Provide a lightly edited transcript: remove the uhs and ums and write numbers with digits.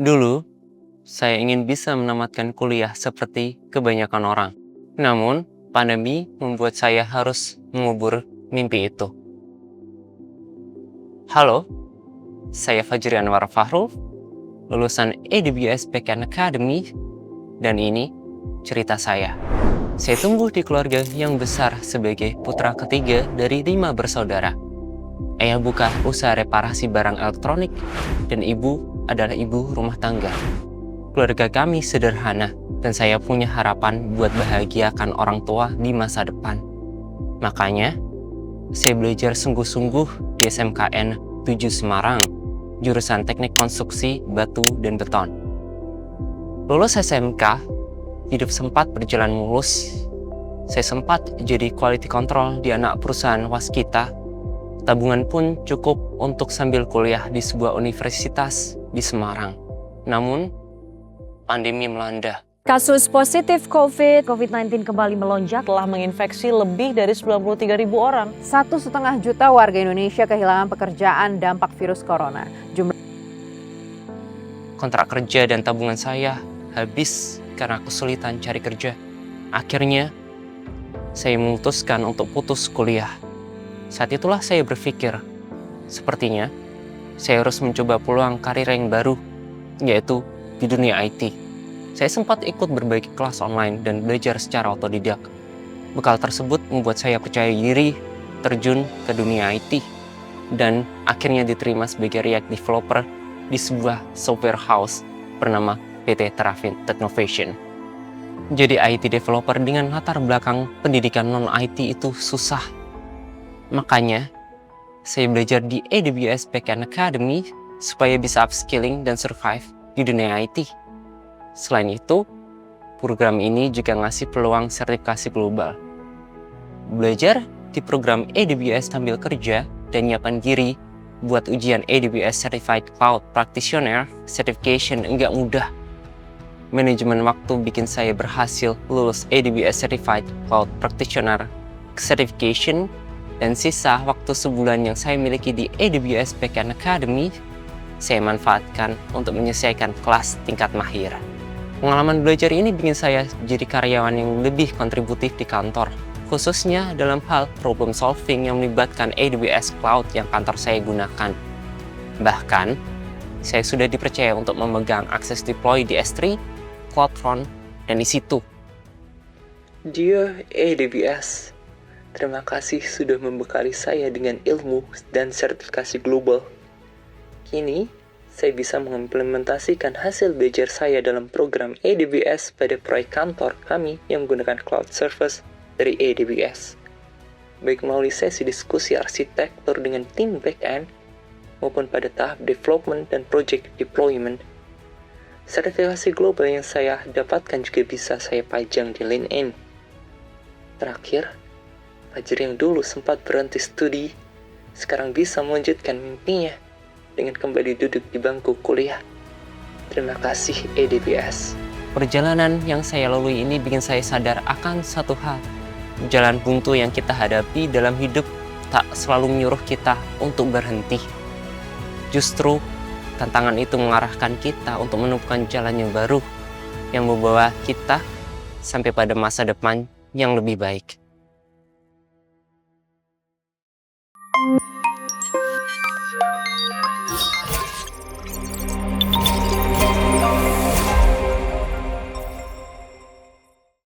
Dulu, saya ingin bisa menamatkan kuliah seperti kebanyakan orang. Namun, pandemi membuat saya harus mengubur mimpi itu. Halo, saya Fajri Anwar Fahrul, lulusan AWS Backend Academy, dan ini cerita saya. Saya tumbuh di keluarga yang besar sebagai putra ketiga dari 5 bersaudara. Ayah buka usaha reparasi barang elektronik, dan ibu adalah ibu rumah tangga. Keluarga kami sederhana, dan saya punya harapan buat bahagiakan orang tua di masa depan. Makanya, saya belajar sungguh-sungguh di SMKN 7 Semarang, jurusan Teknik Konstruksi Batu dan Beton. Lulus SMK, hidup sempat berjalan mulus. Saya sempat jadi quality control di anak perusahaan waskita. Tabungan pun cukup untuk sambil kuliah di sebuah universitas di Semarang. Namun, pandemi melanda. Kasus positif COVID-19 kembali melonjak, telah menginfeksi lebih dari 93.000 orang. 1,5 juta warga Indonesia kehilangan pekerjaan dampak virus corona. Kontrak kerja dan tabungan saya habis karena kesulitan cari kerja. Akhirnya, saya memutuskan untuk putus kuliah. Saat itulah saya berpikir, sepertinya saya harus mencoba peluang karir yang baru, yaitu di dunia IT. Saya sempat ikut berbagai kelas online dan belajar secara otodidak. Bekal tersebut membuat saya percaya diri terjun ke dunia IT, dan akhirnya diterima sebagai React developer di sebuah software house bernama PT Terafin Technovation. Jadi IT developer dengan latar belakang pendidikan non-IT itu susah. Makanya, saya belajar di AWS Backend Academy supaya bisa upskilling dan survive di dunia IT. Selain itu, program ini juga ngasih peluang sertifikasi global. Belajar di program AWS sambil kerja dan nyiapin diri buat ujian AWS Certified Cloud Practitioner Certification enggak mudah. Manajemen waktu bikin saya berhasil lulus AWS Certified Cloud Practitioner Certification, dan sisa waktu sebulan yang saya miliki di AWS Backend Academy, saya manfaatkan untuk menyelesaikan kelas tingkat mahir. Pengalaman belajar ini bikin saya jadi karyawan yang lebih kontributif di kantor, khususnya dalam hal problem solving yang melibatkan AWS Cloud yang kantor saya gunakan. Bahkan, saya sudah dipercaya untuk memegang akses deploy di S3, CloudFront, dan di situ. Dear AWS, terima kasih sudah membekali saya dengan ilmu dan sertifikasi global. Kini, saya bisa mengimplementasikan hasil belajar saya dalam program AWS pada proyek kantor kami yang menggunakan cloud service dari AWS. Baik melalui sesi diskusi arsitektur dengan tim back-end, maupun pada tahap development dan project deployment. Sertifikasi global yang saya dapatkan juga bisa saya pajang di LinkedIn. Terakhir, Fajri yang dulu sempat berhenti studi, sekarang bisa melanjutkan mimpinya dengan kembali duduk di bangku kuliah. Terima kasih AWS. Perjalanan yang saya lalui ini bikin saya sadar akan satu hal. Jalan buntu yang kita hadapi dalam hidup tak selalu menyuruh kita untuk berhenti. Justru, tantangan itu mengarahkan kita untuk menemukan jalan yang baru, yang membawa kita sampai pada masa depan yang lebih baik.